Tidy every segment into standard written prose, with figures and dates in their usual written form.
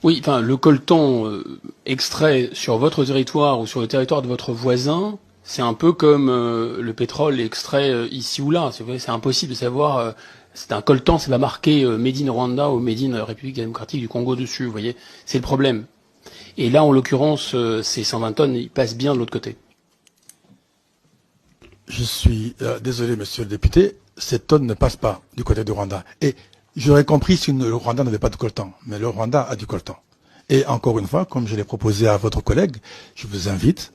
Oui, enfin, le coltan extrait sur votre territoire ou sur le territoire de votre voisin, c'est un peu comme le pétrole extrait ici ou là. C'est impossible de savoir. C'est un coltan, c'est pas marqué Made in Rwanda ou Made in République démocratique du Congo dessus. Vous voyez, c'est le problème. Et là, en l'occurrence, ces 120 tonnes, ils passent bien de l'autre côté. Je suis désolé, monsieur le député, ces tonnes ne passent pas du côté du Rwanda. Et j'aurais compris si le Rwanda n'avait pas de coltan, mais le Rwanda a du coltan. Et encore une fois, comme je l'ai proposé à votre collègue, je vous invite.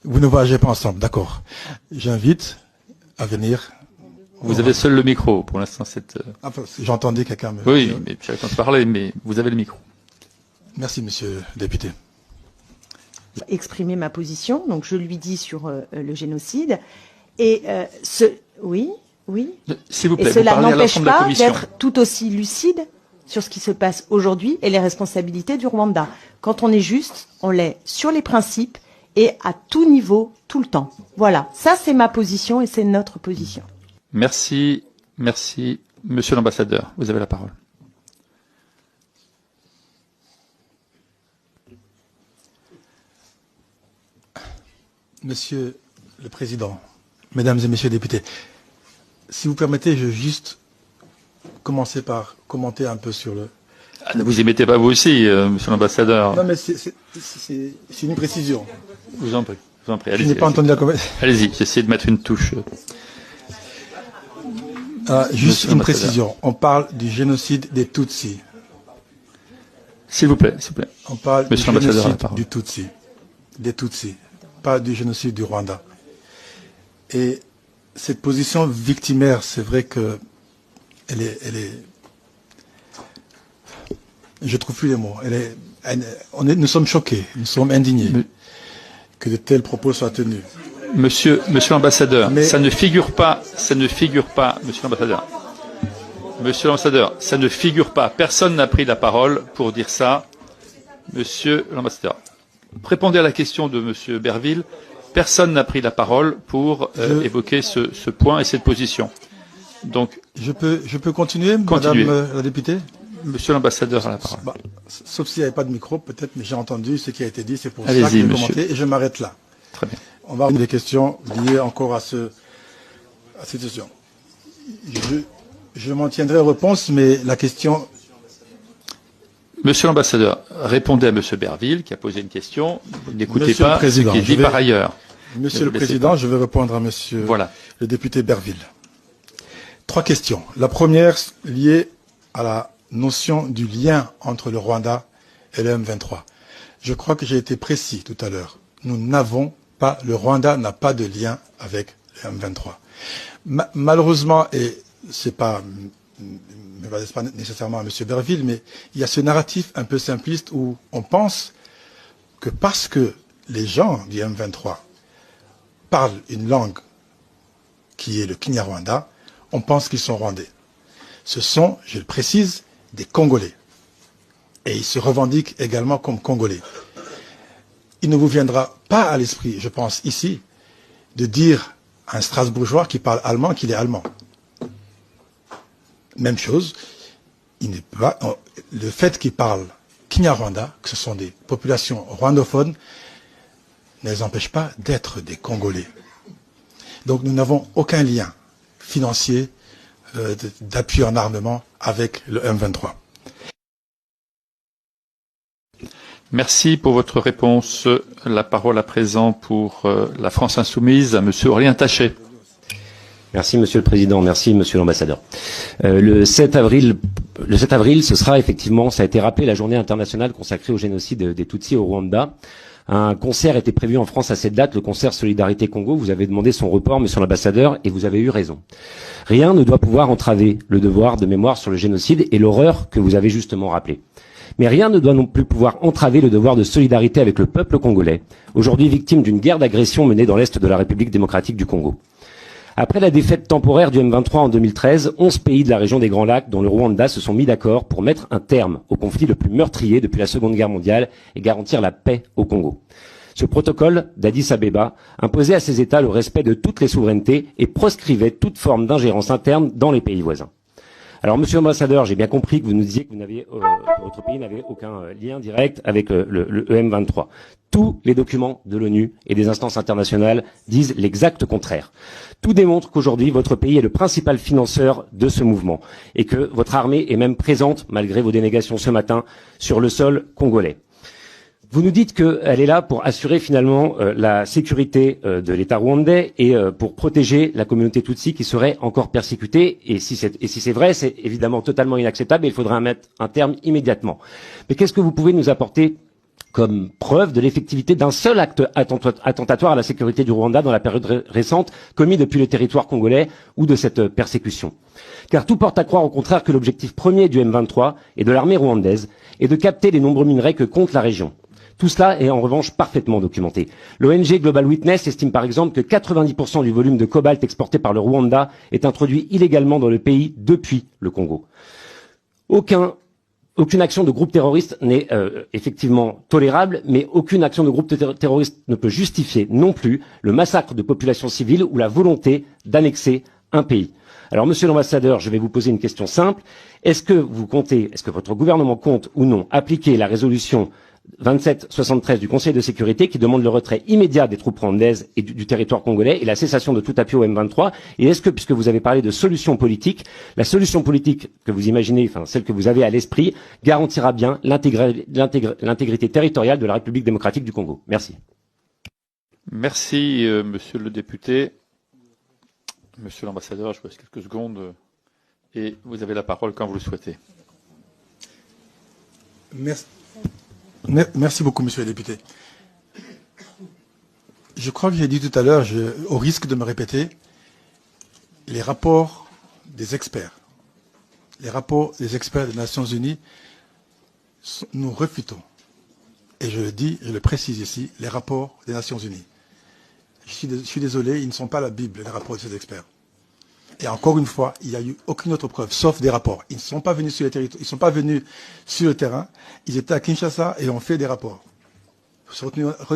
Vous ne voyagez pas ensemble, d'accord. J'invite à venir. Vous avez seul le micro pour l'instant. Enfin, j'entendais quelqu'un me... Oui, mais chacun se parlait, mais vous avez le micro. Merci, monsieur le député. Exprimer ma position, donc je lui dis sur le génocide. Et oui. S'il vous plaît, et cela vous parlez à n'empêche l'ensemble de la pas commission. d'être tout aussi lucide sur ce qui se passe aujourd'hui et les responsabilités du Rwanda. Quand on est juste, on l'est sur les principes et à tout niveau, tout le temps. Voilà, ça c'est ma position et c'est notre position. Merci. Monsieur l'ambassadeur, vous avez la parole. Monsieur le Président, Mesdames et Messieurs les députés, si vous permettez, je vais juste commencer par commenter un peu sur le... Ah, ne vous y mettez pas vous aussi, monsieur l'ambassadeur. Non, mais c'est une précision. Je vous en prie. Je n'ai pas entendu la conversation. Allez-y, j'essaie de mettre une touche. Juste une précision. On parle du génocide des Tutsis. S'il vous plaît. On parle Monsieur du l'ambassadeur, génocide du Tutsi. Des Tutsis. Pas du génocide du Rwanda. Et cette position victimaire, c'est vrai que elle est. Je trouve plus les mots. Nous sommes choqués, nous sommes indignés que de tels propos soient tenus. Monsieur l'ambassadeur, ça ne figure pas, monsieur l'ambassadeur, ça ne figure pas. Personne n'a pris la parole pour dire ça. Monsieur l'ambassadeur, répondez à la question de monsieur Berville. Personne n'a pris la parole pour évoquer ce point et cette position. Donc, je peux continuer, madame la députée? Monsieur l'ambassadeur a la parole. Sauf s'il n'y avait pas de micro, peut-être, mais j'ai entendu ce qui a été dit, c'est pour ça que j'ai commenté et je m'arrête là. Très bien. On va avoir des questions liées encore à cette situation. Je m'en tiendrai aux réponses, mais la question... Monsieur l'ambassadeur, répondez à monsieur Berville qui a posé une question. N'écoutez pas ce qui est dit par ailleurs. Monsieur le Président, je vais répondre à monsieur le député Berville. 3 questions. La première liée à la notion du lien entre le Rwanda et le M23. Je crois que j'ai été précis tout à l'heure. Nous n'avons pas, le Rwanda n'a pas de lien avec le M23. Malheureusement, et c'est pas nécessairement à M. Berville, mais il y a ce narratif un peu simpliste où on pense que parce que les gens du M23 parlent une langue qui est le Kinyarwanda, on pense qu'ils sont rwandais. Ce sont, je le précise, des Congolais. Et ils se revendiquent également comme Congolais. Il ne vous viendra pas à l'esprit, je pense, ici, de dire à un Strasbourgeois qui parle allemand qu'il est allemand. Même chose, le fait qu'ils parlent Kinyarwanda, que ce sont des populations rwandophones, ne les empêche pas d'être des Congolais. Donc nous n'avons aucun lien financier d'appui en armement avec le M23. Merci pour votre réponse. La parole à présent pour la France Insoumise à monsieur Aurélien Taché. Merci Monsieur le Président, merci Monsieur l'Ambassadeur. Le 7 avril, ce sera effectivement, ça a été rappelé, la journée internationale consacrée au génocide des Tutsis au Rwanda. Un concert était prévu en France à cette date, le concert Solidarité Congo. Vous avez demandé son report, Monsieur l'Ambassadeur, et vous avez eu raison. Rien ne doit pouvoir entraver le devoir de mémoire sur le génocide et l'horreur que vous avez justement rappelé. Mais rien ne doit non plus pouvoir entraver le devoir de solidarité avec le peuple congolais, aujourd'hui victime d'une guerre d'agression menée dans l'est de la République démocratique du Congo. Après la défaite temporaire du M23 en 2013, 11 pays de la région des Grands Lacs, dont le Rwanda, se sont mis d'accord pour mettre un terme au conflit le plus meurtrier depuis la Seconde Guerre mondiale et garantir la paix au Congo. Ce protocole d'Addis Abeba imposait à ces États le respect de toutes les souverainetés et proscrivait toute forme d'ingérence interne dans les pays voisins. Alors, monsieur l'ambassadeur, j'ai bien compris que vous nous disiez que votre pays n'avait aucun lien direct avec le EM23. Tous les documents de l'ONU et des instances internationales disent l'exact contraire. Tout démontre qu'aujourd'hui, votre pays est le principal financeur de ce mouvement et que votre armée est même présente, malgré vos dénégations ce matin, sur le sol congolais. Vous nous dites qu'elle est là pour assurer finalement la sécurité de l'État rwandais et pour protéger la communauté Tutsi qui serait encore persécutée. Et si c'est vrai, c'est évidemment totalement inacceptable et il faudra mettre un terme immédiatement. Mais qu'est-ce que vous pouvez nous apporter comme preuve de l'effectivité d'un seul acte attentatoire à la sécurité du Rwanda dans la période récente commis depuis le territoire congolais ou de cette persécution? Car tout porte à croire au contraire que l'objectif premier du M23 et de l'armée rwandaise est de capter les nombreux minerais que compte la région. Tout cela est en revanche parfaitement documenté. L'ONG Global Witness estime par exemple que 90% du volume de cobalt exporté par le Rwanda est introduit illégalement dans le pays depuis le Congo. Aucune action de groupe terroriste n'est effectivement tolérable, mais aucune action de groupe terroriste ne peut justifier non plus le massacre de populations civiles ou la volonté d'annexer un pays. Alors, monsieur l'ambassadeur, je vais vous poser une question simple. Est-ce que votre gouvernement compte ou non appliquer la résolution 2773 du Conseil de sécurité qui demande le retrait immédiat des troupes rwandaises et du territoire congolais et la cessation de tout appui au M23? Et est-ce que, puisque vous avez parlé de solution politique, la solution politique que vous imaginez, enfin celle que vous avez à l'esprit, garantira bien l'intégrité territoriale de la République démocratique du Congo? Merci. Merci, monsieur le député. Monsieur l'ambassadeur, je vous laisse quelques secondes et vous avez la parole quand vous le souhaitez. Merci beaucoup, monsieur le député. Je crois que j'ai dit tout à l'heure, au risque de me répéter, les rapports des experts des Nations Unies, nous refutons. Et je le dis, je le précise ici, les rapports des Nations Unies. Je suis désolé, ils ne sont pas la Bible, les rapports de ces experts. Et encore une fois, il n'y a eu aucune autre preuve, sauf des rapports. Ils ne sont pas venus sur le territoire, ils ne sont pas venus sur le terrain. Ils étaient à Kinshasa et ont fait des rapports. Ils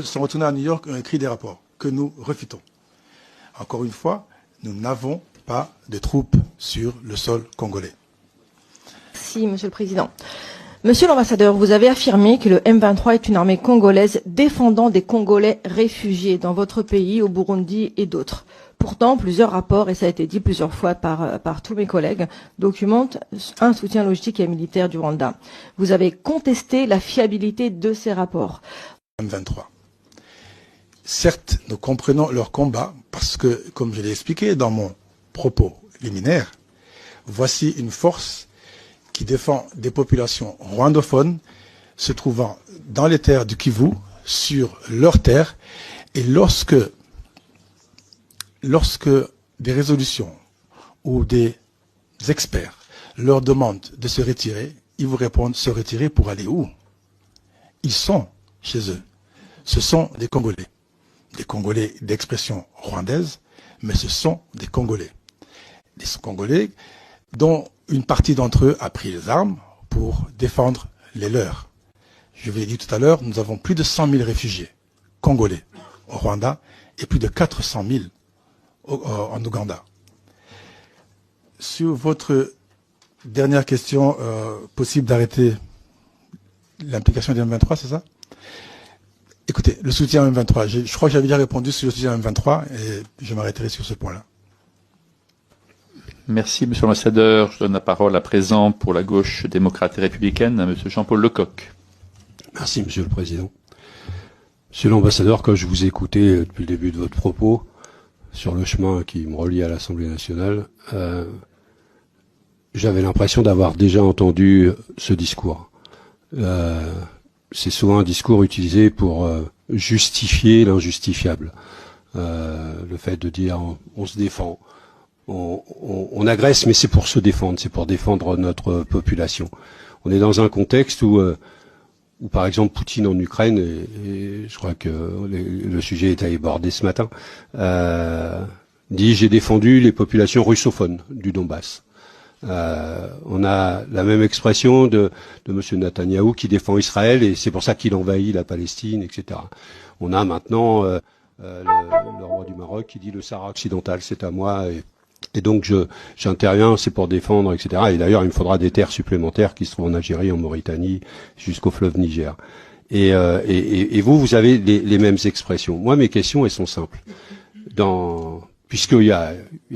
sont retournés à New York et ont écrit des rapports que nous refutons. Encore une fois, nous n'avons pas de troupes sur le sol congolais. Merci, Monsieur le Président. Monsieur l'ambassadeur, vous avez affirmé que le M23 est une armée congolaise défendant des Congolais réfugiés dans votre pays, au Burundi et d'autres. Pourtant, plusieurs rapports, et ça a été dit plusieurs fois par tous mes collègues, documentent un soutien logistique et militaire du Rwanda. Vous avez contesté la fiabilité de ces rapports. M23. Certes, nous comprenons leur combat parce que, comme je l'ai expliqué dans mon propos liminaire, voici une force qui défend des populations rwandophones se trouvant dans les terres du Kivu, sur leurs terres, et lorsque des résolutions ou des experts leur demandent de se retirer, ils vous répondent se retirer pour aller où? Ils sont chez eux. Ce sont des Congolais d'expression rwandaise, mais ce sont des Congolais dont une partie d'entre eux a pris les armes pour défendre les leurs. Je vous l'ai dit tout à l'heure, nous avons plus de 100 000 réfugiés congolais au Rwanda et plus de 400 000 en Ouganda. Sur votre dernière question, possible d'arrêter l'implication du M23, c'est ça? Écoutez, le soutien au M23, je crois que j'avais déjà répondu sur le soutien au M23 et je m'arrêterai sur ce point-là. Merci, monsieur l'ambassadeur. Je donne la parole à présent pour la gauche démocrate et républicaine à monsieur Jean-Paul Lecoq. Merci, monsieur le président. Monsieur l'ambassadeur, quand je vous ai écouté depuis le début de votre propos sur le chemin qui me relie à l'Assemblée nationale, j'avais l'impression d'avoir déjà entendu ce discours. C'est souvent un discours utilisé pour justifier l'injustifiable. Le fait de dire on se défend. On agresse, mais c'est pour se défendre, c'est pour défendre notre population. On est dans un contexte où par exemple, Poutine en Ukraine, et je crois que le sujet est abordé ce matin, dit « j'ai défendu les populations russophones du Donbass ». On a la même expression de M. Netanyahou qui défend Israël et c'est pour ça qu'il envahit la Palestine, etc. On a maintenant le roi du Maroc qui dit « le Sahara occidental, c'est à moi ». Et donc j'interviens, c'est pour défendre, etc. Et d'ailleurs, il me faudra des terres supplémentaires qui se trouvent en Algérie, en Mauritanie, jusqu'au fleuve Niger. Et vous avez les mêmes expressions. Moi, mes questions, elles sont simples. Puisqu'il y a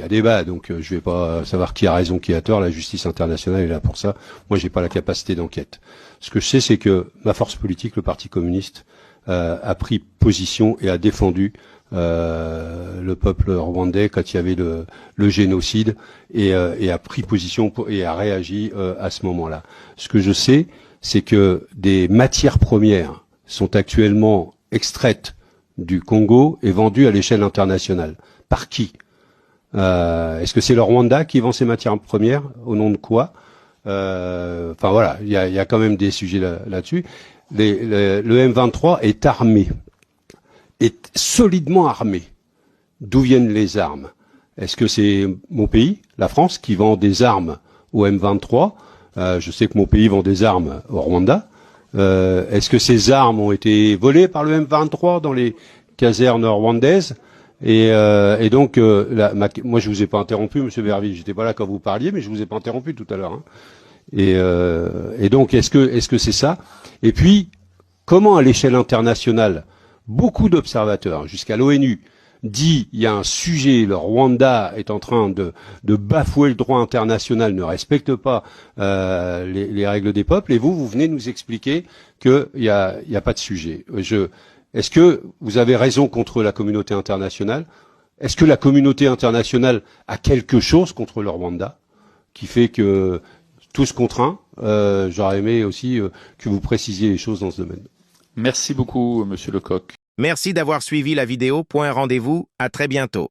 débat, donc je vais pas savoir qui a raison, qui a tort. La justice internationale est là pour ça. Moi, j'ai pas la capacité d'enquête. Ce que je sais, c'est que ma force politique, le Parti communiste, a pris position et a défendu le peuple rwandais quand il y avait le génocide et a pris position et a réagi à ce moment-là. Ce que je sais, c'est que des matières premières sont actuellement extraites du Congo et vendues à l'échelle internationale. Par qui? Est-ce que c'est le Rwanda qui vend ces matières premières? Au nom de quoi? Enfin voilà, il y a quand même des sujets là-dessus. Le M23 est armé, est solidement armé. D'où viennent les armes? Est-ce que c'est mon pays, la France, qui vend des armes au M23? Je sais que mon pays vend des armes au Rwanda. Est-ce que ces armes ont été volées par le M23 dans les casernes rwandaises? Et donc, moi je vous ai pas interrompu, Monsieur Berville, j'étais pas là quand vous parliez, mais je vous ai pas interrompu tout à l'heure. Hein. Et donc, est-ce que c'est ça? Et puis, comment à l'échelle internationale, beaucoup d'observateurs, jusqu'à l'ONU, dit il y a un sujet, le Rwanda est en train de bafouer le droit international, ne respecte pas les règles des peuples, et vous venez nous expliquer qu'il y a pas de sujet. Est-ce que vous avez raison contre la communauté internationale? Est-ce que la communauté internationale a quelque chose contre le Rwanda qui fait que tout se contraint? J'aurais aimé aussi que vous précisiez les choses dans ce domaine. Merci beaucoup, Monsieur Lecoq. Merci d'avoir suivi la vidéo. Point rendez-vous. À très bientôt.